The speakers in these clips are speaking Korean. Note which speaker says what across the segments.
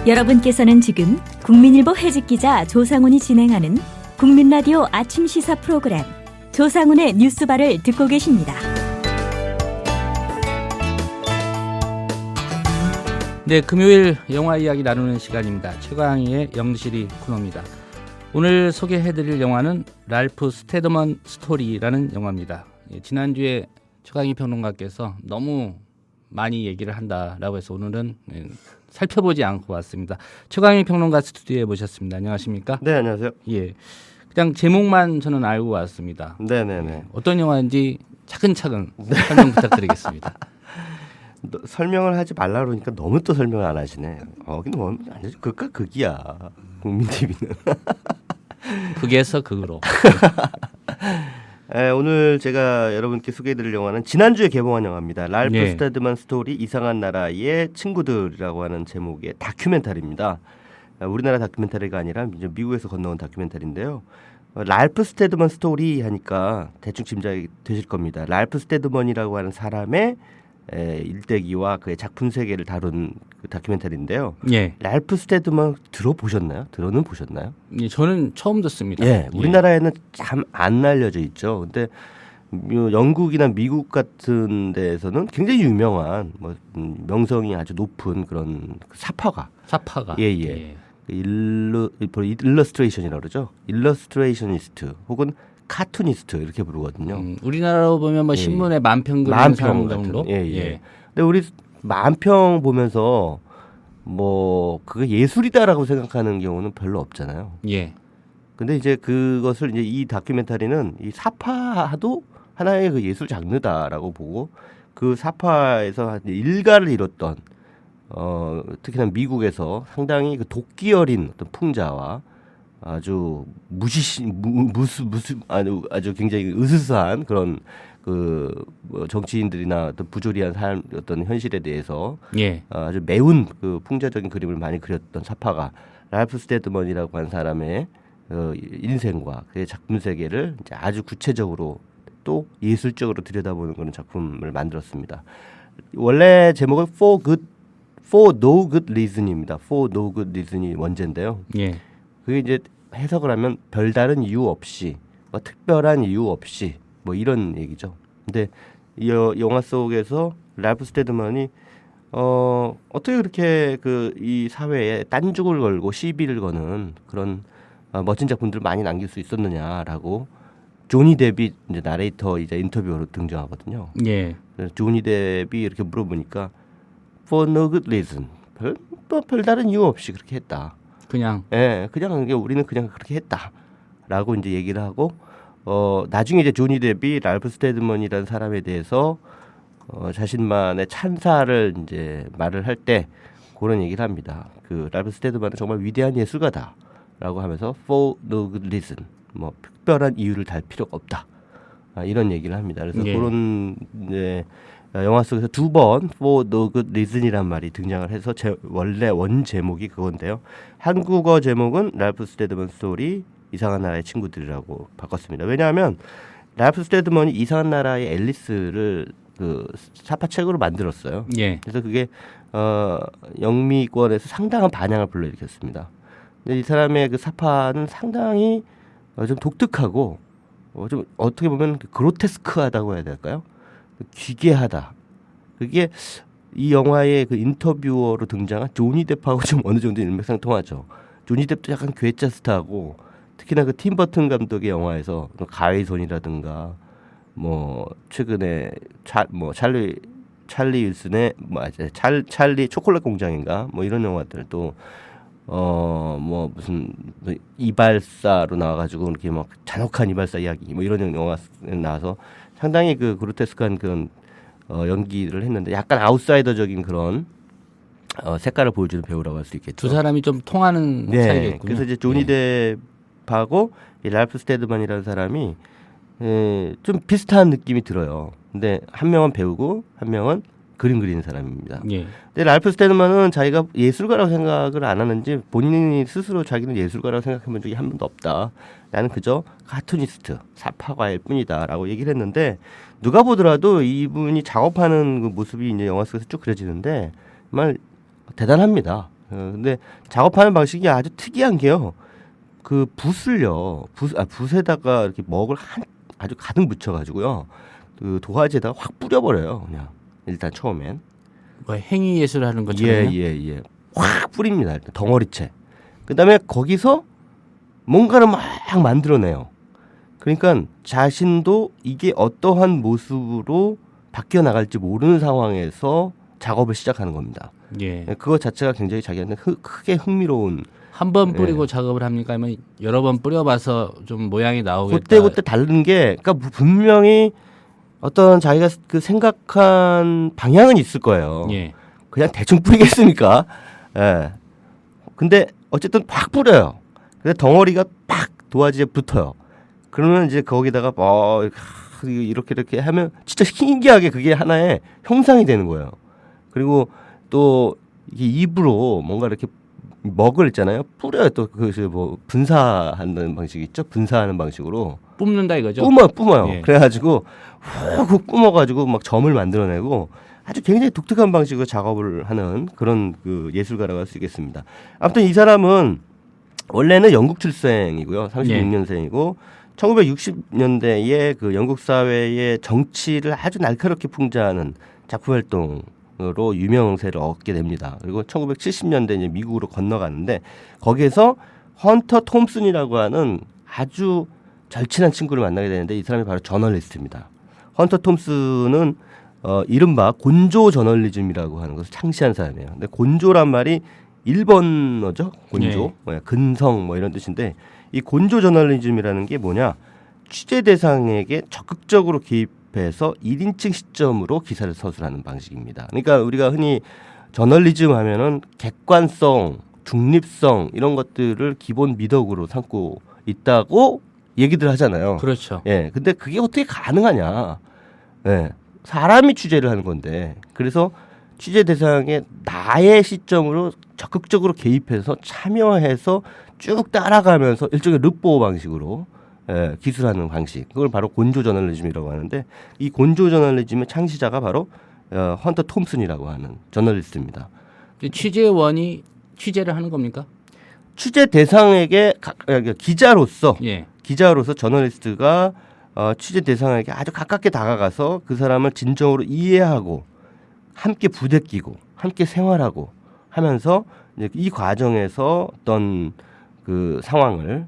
Speaker 1: 여러분께서는 지금 국민일보 해직기자 조상훈이 진행하는 국민라디오 아침 시사 프로그램 조상훈의 뉴스바를 듣고 계십니다.
Speaker 2: 네, 금요일 영화 이야기 나누는 시간입니다. 최광희의 영실이 코너입니다. 오늘 소개해드릴 영화는 랄프 스테드먼 스토리라는 영화입니다. 지난주에 최광희 평론가께서 너무 많이 얘기를 한다라고 해서 오늘은 살펴보지 않고 왔습니다. 최광희 평론가 스튜디오에 모셨습니다. 안녕하십니까?
Speaker 3: 네, 안녕하세요.
Speaker 2: 예, 그냥 제목만 저는 알고 왔습니다.
Speaker 3: 네네네.
Speaker 2: 어떤 영화인지 차근차근 설명 부탁드리겠습니다.
Speaker 3: 설명을 하지 말라 그러니까 너무 또 설명을 안 하시네. 근데 뭐 완전 극과 극이야. 국민 TV는.
Speaker 2: 극에서 극으로.
Speaker 3: 오늘 제가 여러분께 소개해드릴 영화는 지난주에 개봉한 영화입니다. 랄프
Speaker 2: 네.
Speaker 3: 스테드먼 스토리 이상한 나라의 친구들이라고 하는 제목의 다큐멘터리입니다. 우리나라 다큐멘터리가 아니라 이제 미국에서 건너온 다큐멘터리인데요. 랄프 스테드먼 스토리 하니까 대충 짐작이 되실 겁니다. 랄프 스테드먼이라고 하는 사람의 일대기와 그의 작품 세계를 다룬 그 다큐멘터리인데요.
Speaker 2: 예.
Speaker 3: 랄프 스테드먼 들어보셨나요? 들어는 보셨나요?
Speaker 2: 예, 저는 처음 듣습니다.
Speaker 3: 예, 우리나라에는 참 안 알려져 있죠. 근데 영국이나 미국 같은 데에서는 굉장히 유명한 명성이 아주 높은 그런 사파가. 예. 일러스트레이션이라고 그러죠. 일러스트레이셔니스트 혹은 카투니스트 이렇게 부르거든요.
Speaker 2: 우리나라로 보면 뭐 신문에 만평 그리는 사람 정도.
Speaker 3: 예. 근데 우리 만평 보면서 뭐 그게 예술이다라고 생각하는 경우는 별로 없잖아요.
Speaker 2: 예.
Speaker 3: 근데 이제 그것을 이제 이 다큐멘터리는 이 사파도 하나의 그 예술 장르다라고 보고 그 사파에서 일가를 이뤘던 특히나 미국에서 상당히 그 도끼 어린 어떤 풍자와 아주 아주 굉장히 으스스한 그런 정치인들이나 어떤 부조리한 삶 어떤 현실에 대해서
Speaker 2: 예.
Speaker 3: 아주 매운 그 풍자적인 그림을 많이 그렸던 사파가 랄프 스테드먼이라고 하는 사람의 인생과 그의 작품 세계를 이제 아주 구체적으로 또 예술적으로 들여다보는 그런 작품을 만들었습니다. 원래 제목은 For No Good Reason입니다. For No Good Reason이 원제인데요.
Speaker 2: 예.
Speaker 3: 그게 이제 해석을 하면 별다른 이유 없이, 특별한 이유 없이, 뭐 이런 얘기죠. 근데 이 영화 속에서 랄프 스테드먼이 어떻게 그렇게 이 사회에 딴죽을 걸고 시비를 거는 그런 멋진 작품들을 많이 남길 수 있었느냐라고 조니 뎁이 이제 나레이터이자 인터뷰어로 등장하거든요.
Speaker 2: 예.
Speaker 3: 조니 뎁이 이렇게 물어보니까 For no good reason, 별다른 이유 없이 그렇게 했다. 그냥 우리는 그냥 그렇게 했다라고 이제 얘기를 하고 나중에 이제 조니 뎁이 랄프 스테드먼이라는 사람에 대해서 자신만의 찬사를 이제 말을 할 때 그런 얘기를 합니다. 그 랄프 스테드먼은 정말 위대한 예술가다라고 하면서 For no good reason, 뭐 특별한 이유를 달 필요가 없다. 이런 얘기를 합니다. 그래서 그런 이제 영화 속에서 두 번 For no good reason이란 말이 등장을 해서 원래 원 제목이 그건데요. 한국어 제목은 랄프 스테드먼 스토리 이상한 나라의 친구들이라고 바꿨습니다. 왜냐하면 랄프 스테드먼이 이상한 나라의 앨리스를 그 사파책으로 만들었어요.
Speaker 2: 예.
Speaker 3: 그래서 그게 영미권에서 상당한 반향을 불러일으켰습니다. 근데 이 사람의 그 사파는 상당히 좀 독특하고 좀 어떻게 보면 그로테스크하다고 해야 될까요? 기괴하다. 그게 이 영화의 그 인터뷰어로 등장한 조니 뎁하고 좀 어느 정도 일맥상통하죠. 조니 뎁도 약간 괴짜 스타고 특히나 그 팀 버튼 감독의 영화에서 가의 손이라든가 뭐 최근에 찰리 윌슨의 찰리 초콜릿 공장인가 뭐 이런 영화들도 뭐 무슨 이발사로 나와가지고 이렇게 막 잔혹한 이발사 이야기 뭐 이런 영화 나와서 상당히 그 그로테스크한 그런 연기를 했는데 약간 아웃사이더적인 그런 색깔을 보여주는 배우라고 할 수 있겠죠.
Speaker 2: 두 사람이 좀 통하는 사이겠군요.
Speaker 3: 그래서 이제 조니 뎁하고 이 랄프 스테드먼이라는 사람이 좀 비슷한 느낌이 들어요. 근데 한 명은 배우고 한 명은 그림 그리는 사람입니다.
Speaker 2: 예.
Speaker 3: 근데 랄프 스테드먼은 자기가 예술가라고 생각을 안 하는지 본인이 스스로 자기는 예술가라고 생각해 본 적이 한 번도 없다. 나는 그저 카투니스트, 사파가일 뿐이다라고 얘기를 했는데 누가 보더라도 이분이 작업하는 그 모습이 이제 영화 속에서 쭉 그려지는데 정말 대단합니다. 근데 작업하는 방식이 아주 특이한 게요. 그 붓을요, 붓에다가 이렇게 먹을 아주 가득 묻혀가지고요, 그 도화지에다가 확 뿌려버려요. 그냥 일단 처음엔.
Speaker 2: 뭐 행위 예술하는 것처럼.
Speaker 3: 예. 확 뿌립니다. 일단 덩어리째. 그다음에 거기서 뭔가를 막 만들어내요. 그러니까 자신도 이게 어떠한 모습으로 바뀌어 나갈지 모르는 상황에서 작업을 시작하는 겁니다.
Speaker 2: 예.
Speaker 3: 그거 자체가 굉장히 자기한테 크게 흥미로운.
Speaker 2: 한 번 뿌리고 작업을 합니까? 아니면 여러 번 뿌려봐서 좀 모양이 나오겠다.
Speaker 3: 그때 다른 게, 그러니까 분명히 어떤 자기가 그 생각한 방향은 있을 거예요.
Speaker 2: 예.
Speaker 3: 그냥 대충 뿌리겠습니까? 예. 근데 어쨌든 확 뿌려요. 근데 덩어리가 팍 도화지에 붙어요. 그러면 이제 거기다가 이렇게 하면 진짜 신기하게 그게 하나의 형상이 되는 거예요. 그리고 또 이게 입으로 뭔가 이렇게 먹을 있잖아요. 뿌려요. 또 그 뭐 분사하는 방식이 있죠. 분사하는 방식으로
Speaker 2: 뿜는다 이거죠.
Speaker 3: 뿜어요.
Speaker 2: 예.
Speaker 3: 그래가지고 훅 뿜어가지고 막 점을 만들어내고 아주 굉장히 독특한 방식으로 작업을 하는 그런 그 예술가라고 할 수 있겠습니다. 아무튼 이 사람은 원래는 영국 출생이고요. 36년생이고 1960년대에 그 영국 사회의 정치를 아주 날카롭게 풍자하는 작품 활동으로 유명세를 얻게 됩니다. 그리고 1970년대 이제 미국으로 건너가는데 거기에서 헌터 톰슨이라고 하는 아주 절친한 친구를 만나게 되는데 이 사람이 바로 저널리스트입니다. 헌터 톰슨은 이른바 곤조 저널리즘이라고 하는 것을 창시한 사람이에요. 근데 곤조란 말이 일본어죠. 곤조, 근성 뭐 이런 뜻인데 이 곤조 저널리즘이라는 게 뭐냐? 취재 대상에게 적극적으로 개입해서 1인칭 시점으로 기사를 서술하는 방식입니다. 그러니까 우리가 흔히 저널리즘 하면은 객관성, 중립성 이런 것들을 기본 미덕으로 삼고 있다고 얘기들 하잖아요.
Speaker 2: 그렇죠.
Speaker 3: 예. 근데 그게 어떻게 가능하냐? 예. 사람이 취재를 하는 건데. 그래서 취재 대상에 나의 시점으로 적극적으로 개입해서 참여해서 쭉 따라가면서 일종의 르포 방식으로 기술하는 방식. 그걸 바로 곤조 저널리즘이라고 하는데 이 곤조 저널리즘의 창시자가 바로 헌터 톰슨이라고 하는 저널리스트입니다.
Speaker 2: 취재원이 취재를 하는 겁니까?
Speaker 3: 취재 대상에게 기자로서
Speaker 2: 예.
Speaker 3: 기자로서 저널리스트가 취재 대상에게 아주 가깝게 다가가서 그 사람을 진정으로 이해하고 함께 부대끼고 함께 생활하고 하면서 이제 이 과정에서 어떤 그 상황을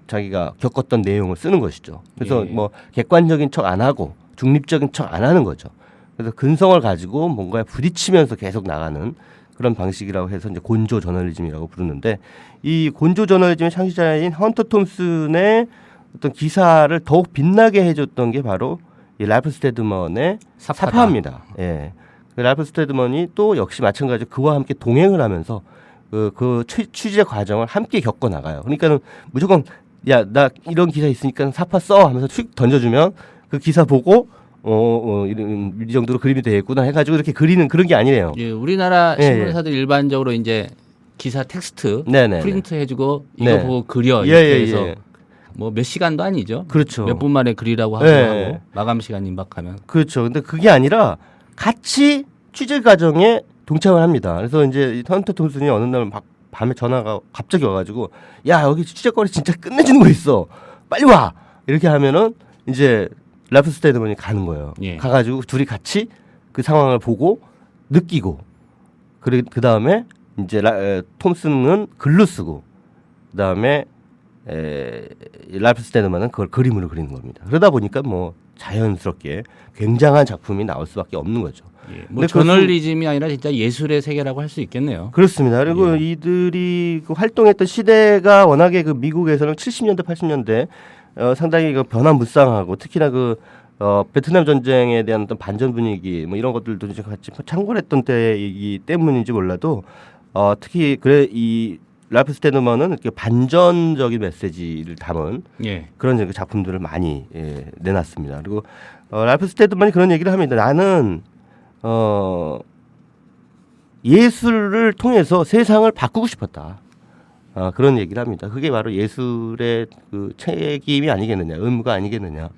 Speaker 3: 자기가 겪었던 내용을 쓰는 것이죠. 그래서 뭐 객관적인 척 안 하고 중립적인 척 안 하는 거죠. 그래서 근성을 가지고 뭔가에 부딪히면서 계속 나가는 그런 방식이라고 해서 이제 곤조 저널리즘이라고 부르는데 이 곤조 저널리즘의 창시자인 헌터 톰슨의 어떤 기사를 더욱 빛나게 해줬던 게 바로 이 랄프 스테드먼의 사파입니다. 예. 랄프 스테드먼이 또 역시 마찬가지로 그와 함께 동행을 하면서 그 취재 과정을 함께 겪어 나가요. 그러니까는 무조건 야, 나 이런 기사 있으니까 사파 써 하면서 휙 던져주면 그 기사 보고 이 정도로 그림이 되겠구나 해가지고 이렇게 그리는 그런 게 아니래요.
Speaker 2: 예, 우리나라 신문사들 일반적으로 이제 기사 텍스트 프린트 해주고 이거 보고 그려 이렇게 해서 뭐 몇 시간도 아니죠.
Speaker 3: 그렇죠.
Speaker 2: 몇 분 만에 그리라고 하고 마감 시간 임박하면.
Speaker 3: 그렇죠. 근데 그게 아니라 같이 취재 과정에 동참을 합니다. 그래서 이제 헌터 톰슨이 어느 날 밤에 전화가 갑자기 와가지고 야 여기 취재거리 진짜 끝내주는 거 있어. 빨리 와. 이렇게 하면은 이제 랄프 스테드먼이 가는 거예요.
Speaker 2: 예.
Speaker 3: 가가지고 둘이 같이 그 상황을 보고 느끼고 그 다음에 이제 톰슨은 글로 쓰고 그 다음에 랄프 스테드먼은 그걸 그림으로 그리는 겁니다. 그러다 보니까 뭐 자연스럽게 굉장한 작품이 나올 수밖에 없는 거죠.
Speaker 2: 예. 뭐 저널리즘이 아니라 진짜 예술의 세계라고 할 수 있겠네요.
Speaker 3: 그렇습니다. 그리고 이들이 그 활동했던 시대가 워낙에 그 미국에서는 70년대, 80년대 상당히 그 변화무쌍하고 특히나 그 베트남 전쟁에 대한 어떤 반전 분위기 뭐 이런 것들도 이제 같이 창궐했던 때이기 때문인지 몰라도 특히 이 랄프 스테드먼은 이렇게 반전적인 메시지를 담은 그런 작품들을 많이 내놨습니다. 그리고 랄프 스테드먼이 그런 얘기를 합니다. 나는 예술을 통해서 세상을 바꾸고 싶었다. 그런 얘기를 합니다. 그게 바로 예술의 그 책임이 아니겠느냐, 의무가 아니겠느냐.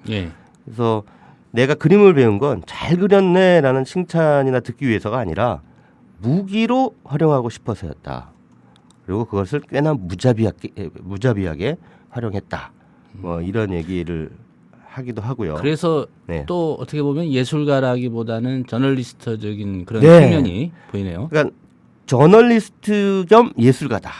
Speaker 3: 그래서 내가 그림을 배운 건 잘 그렸네라는 칭찬이나 듣기 위해서가 아니라 무기로 활용하고 싶어서였다. 그리고 그것을 꽤나 무자비하게 활용했다. 뭐 이런 얘기를 하기도 하고요.
Speaker 2: 그래서
Speaker 3: 네.
Speaker 2: 또 어떻게 보면 예술가라기보다는 저널리스트적인 그런
Speaker 3: 네.
Speaker 2: 측면이 보이네요.
Speaker 3: 그러니까 저널리스트 겸 예술가다.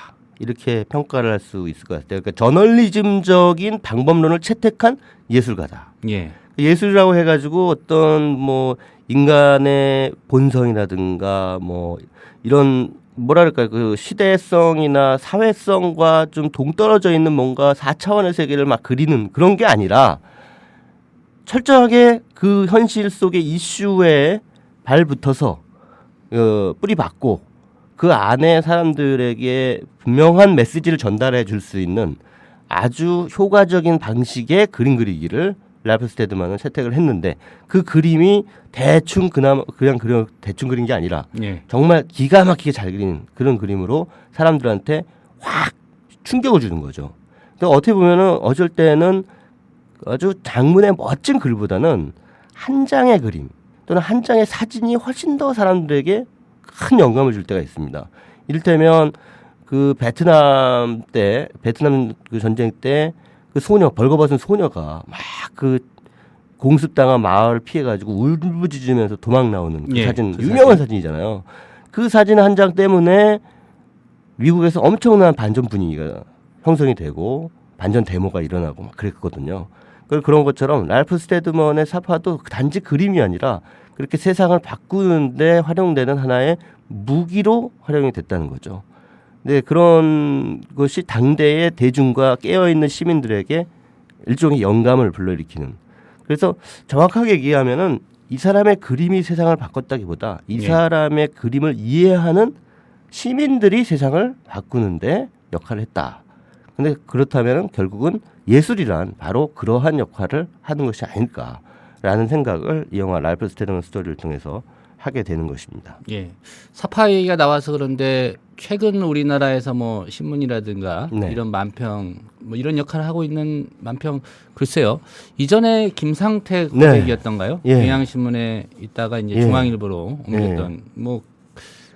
Speaker 3: 이렇게 평가를 할 수 있을 것 같아요. 그러니까 저널리즘적인 방법론을 채택한 예술가다.
Speaker 2: 예.
Speaker 3: 예술이라고 해가지고 어떤 뭐 인간의 본성이라든가 뭐 이런 뭐랄까 그 시대성이나 사회성과 좀 동떨어져 있는 뭔가 4차원의 세계를 막 그리는 그런 게 아니라 철저하게 그 현실 속의 이슈에 발붙어서 뿌리 박고 그 안에 사람들에게 분명한 메시지를 전달해 줄 수 있는 아주 효과적인 방식의 그림 그리기를 랄프 스테드만은 채택을 했는데 그 그림이 대충 그냥 대충 그린 게 아니라
Speaker 2: 예.
Speaker 3: 정말 기가 막히게 잘 그린 그런 그림으로 사람들한테 확 충격을 주는 거죠. 그러니까 어떻게 보면은 어쩔 때는 아주 장문의 멋진 글보다는 한 장의 그림 또는 한 장의 사진이 훨씬 더 사람들에게 큰 영감을 줄 때가 있습니다. 이를테면 그 베트남 그 전쟁 때 그 소녀 벌거벗은 소녀가 막 그 공습당한 마을을 피해가지고 울부짖으면서 도망 나오는 그
Speaker 2: 예,
Speaker 3: 사진
Speaker 2: 그
Speaker 3: 유명한 사진이잖아요. 그 사진 한 장 때문에 미국에서 엄청난 반전 분위기가 형성이 되고 반전 데모가 일어나고 막 그랬거든요. 그런 것처럼 랄프 스테드먼의 사파도 단지 그림이 아니라 그렇게 세상을 바꾸는데 활용되는 하나의 무기로 활용이 됐다는 거죠. 네, 그런 것이 당대의 대중과 깨어있는 시민들에게 일종의 영감을 불러일으키는. 그래서 정확하게 얘기하면은 이 사람의 그림이 세상을 바꿨다기보다 이 사람의 그림을 이해하는 시민들이 세상을 바꾸는데 역할을 했다. 근데 그렇다면 결국은 예술이란 바로 그러한 역할을 하는 것이 아닐까라는 생각을 이 영화 랄프 스테드먼 스토리를 통해서 하게 되는 것입니다.
Speaker 2: 예. 사파 얘기가 나와서 그런데 최근 우리나라에서 뭐 신문이라든가
Speaker 3: 네.
Speaker 2: 이런 만평 뭐 이런 역할을 하고 있는 만평 글쎄요. 이전에 김상택 화백이었던가요?
Speaker 3: 예.
Speaker 2: 경향신문에 있다가 이제
Speaker 3: 예.
Speaker 2: 중앙일보로 옮겼던 뭐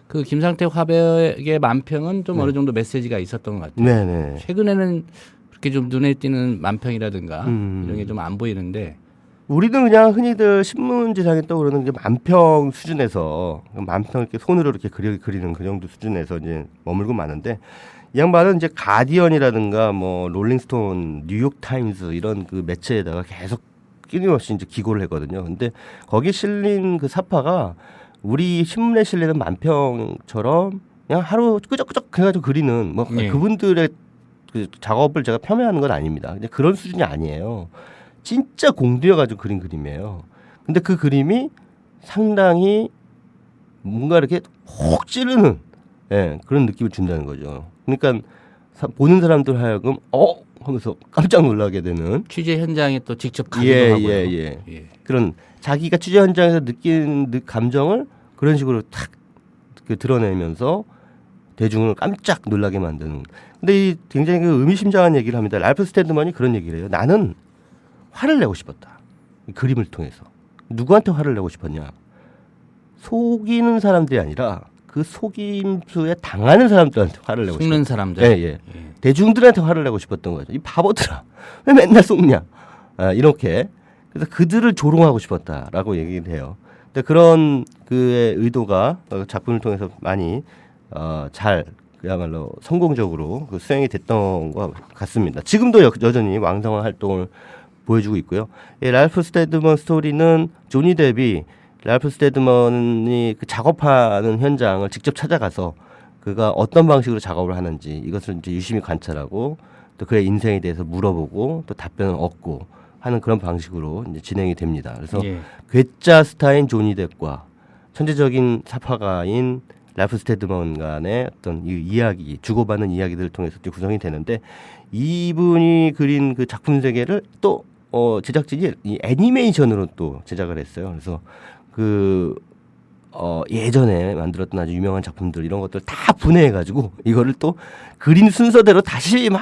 Speaker 2: 그 김상택 화백의 만평은 좀 어느 정도 메시지가 있었던 것 같아요.
Speaker 3: 네네.
Speaker 2: 최근에는 그렇게 좀 눈에 띄는 만평이라든가 이런 게 좀 안 보이는데
Speaker 3: 우리는 그냥 흔히들 신문지상에 떠오르는 게 만평 수준에서 만평 이렇게 손으로 이렇게 그리는 그 정도 수준에서 이제 머물고 마는데 이 양반은 이제 가디언이라든가 뭐 롤링스톤, 뉴욕 타임스 이런 그 매체에다가 계속 끊임없이 이제 기고를 했거든요. 근데 거기 실린 그 사파가 우리 신문에 실리는 만평처럼 그냥 하루 끄적끄적 해가지고 그리는 뭐 그분들의 그 작업을 제가 폄훼하는 건 아닙니다. 근데 그런 수준이 아니에요. 진짜 공들여가지고 그린 그림이에요. 근데 그 그림이 상당히 뭔가 이렇게 혹 찌르는 그런 느낌을 준다는 거죠. 그러니까 보는 사람들 하여금 하면서 깜짝 놀라게 되는
Speaker 2: 취재 현장에 또 직접 가기도 하고요.
Speaker 3: 예. 그런 자기가 취재 현장에서 느낀 감정을 그런 식으로 탁 드러내면서 대중을 깜짝 놀라게 만드는. 근데 이 굉장히 그 의미심장한 얘기를 합니다. 랄프 스테드먼이 그런 얘기를 해요. 나는 화를 내고 싶었다. 그림을 통해서. 누구한테 화를 내고 싶었냐? 속이는 사람들이 아니라 그 속임수에 당하는 사람들한테 화를 내고 싶었다.
Speaker 2: 속는 사람들.
Speaker 3: 예. 대중들한테 화를 내고 싶었던 거죠. 이 바보들아. 왜 맨날 속냐? 이렇게. 그래서 그들을 조롱하고 싶었다라고 얘기를 해요. 근데 그런 그의 의도가 작품을 통해서 많이 잘 그야말로 성공적으로 그 수행이 됐던 것 같습니다. 지금도 여전히 왕성한 활동을 보여주고 있고요. 랄프 스테드먼 스토리는 조니 뎁이 랄프 스테드먼이 그 작업하는 현장을 직접 찾아가서 그가 어떤 방식으로 작업을 하는지 이것을 이제 유심히 관찰하고 또 그의 인생에 대해서 물어보고 또 답변을 얻고 하는 그런 방식으로 이제 진행이 됩니다. 그래서 괴짜 스타인 조니 뎁과 천재적인 사파가인 랄프 스테드먼 간의 어떤 이 이야기, 주고받는 이야기들을 통해서 구성이 되는데 이분이 그린 그 작품 세계를 또 제작진이 이 애니메이션으로 또 제작을 했어요. 그래서 예전에 만들었던 아주 유명한 작품들 이런 것들 다 분해해가지고 이거를 또 그린 순서대로 다시 막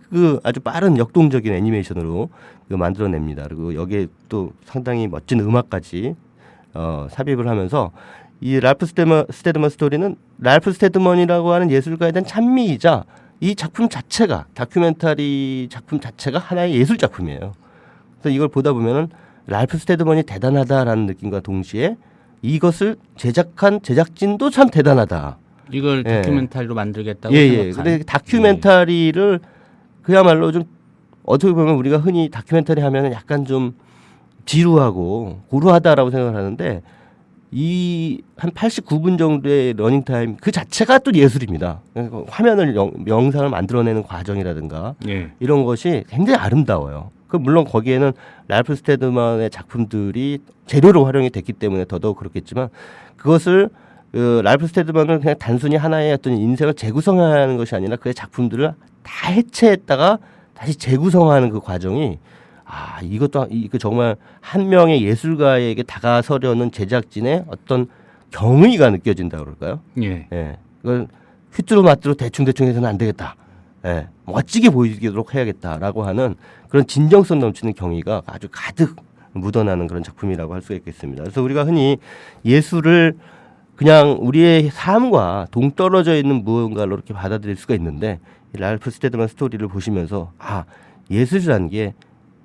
Speaker 3: 그 아주 빠른 역동적인 애니메이션으로 만들어냅니다. 그리고 여기에 또 상당히 멋진 음악까지 삽입을 하면서 이 랄프 스테드먼 스토리는 랄프 스테드먼이라고 하는 예술가에 대한 찬미이자 이 작품 자체가 다큐멘터리 작품 자체가 하나의 예술 작품이에요. 그래서 이걸 보다 보면은 랄프 스테드먼이 대단하다라는 느낌과 동시에 이것을 제작한 제작진도 참 대단하다.
Speaker 2: 이걸 다큐멘터리로 만들겠다고
Speaker 3: 생각한.
Speaker 2: 생각한.
Speaker 3: 근데 다큐멘터리를 그야말로 좀 어떻게 보면 우리가 흔히 다큐멘터리 하면은 약간 좀 지루하고 고루하다라고 생각을 하는데 이 한 89분 정도의 러닝 타임 그 자체가 또 예술입니다. 화면을 영상을 만들어내는 과정이라든가 이런 것이 굉장히 아름다워요. 물론 거기에는 랄프 스테드먼의 작품들이 재료로 활용이 됐기 때문에 더더욱 그렇겠지만 그것을 랄프 스테드먼은 그냥 단순히 하나의 어떤 인생을 재구성하는 것이 아니라 그의 작품들을 다 해체했다가 다시 재구성하는 그 과정이 이것도 정말 한 명의 예술가에게 다가서려는 제작진의 어떤 경의가 느껴진다 그럴까요? 그걸 휘뚜루마뚜루 대충 해서는 안 되겠다. 멋지게 보이도록 해야겠다라고 하는 그런 진정성 넘치는 경의가 아주 가득 묻어나는 그런 작품이라고 할 수 있겠습니다. 그래서 우리가 흔히 예술을 그냥 우리의 삶과 동떨어져 있는 무언가로 이렇게 받아들일 수가 있는데 이 랄프 스테드먼 스토리를 보시면서 예술이라는 게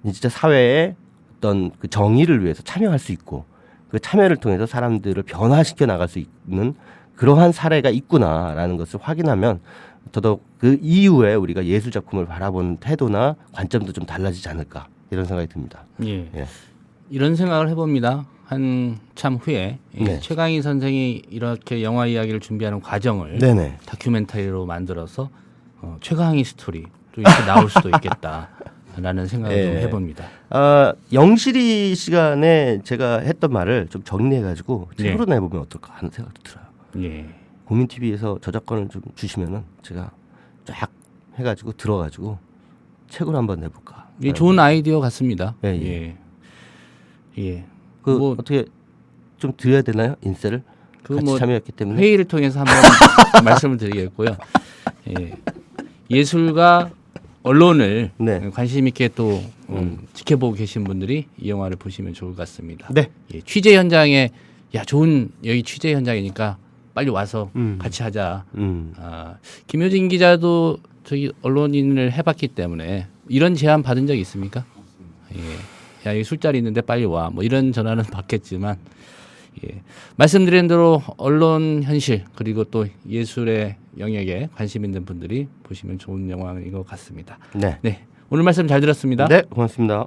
Speaker 3: 진짜 사회의 어떤 그 정의를 위해서 참여할 수 있고 그 참여를 통해서 사람들을 변화시켜 나갈 수 있는 그러한 사례가 있구나라는 것을 확인하면 더더욱 그 이후에 우리가 예술 작품을 바라보는 태도나 관점도 좀 달라지지 않을까 이런 생각이 듭니다.
Speaker 2: 이런 생각을 해봅니다. 한참 후에 최강희 선생이 이렇게 영화 이야기를 준비하는 과정을 다큐멘터리로 만들어서 최강희 스토리 또 이렇게 나올 수도 있겠다라는 생각을 좀 해봅니다.
Speaker 3: 영실이 시간에 제가 했던 말을 좀 정리해가지고 책으로 내보면 어떨까 하는 생각도 들어요. 국민TV에서 저작권을 좀 주시면은 제가 쫙 해가지고 들어가지고 책으로 한번 내볼까.
Speaker 2: 좋은 아이디어 같습니다.
Speaker 3: 뭐 어떻게 좀 드려야 되나요? 인세를 같이 참여했기 때문에
Speaker 2: 회의를 통해서 한번 말씀을 드리겠고요. 예술과 언론을 관심 있게 또 지켜보고 계신 분들이 이 영화를 보시면 좋을 것 같습니다. 취재 현장에 여기 취재 현장이니까 빨리 와서 같이 하자. 김효진 기자도 저기 언론인을 해봤기 때문에 이런 제안 받은 적 있습니까? 여기 술자리 있는데 빨리 와. 뭐 이런 전화는 받겠지만 말씀드린 대로 언론 현실 그리고 또 예술의 영역에 관심 있는 분들이 보시면 좋은 영화인 것 같습니다. 오늘 말씀 잘 들었습니다.
Speaker 3: 고맙습니다.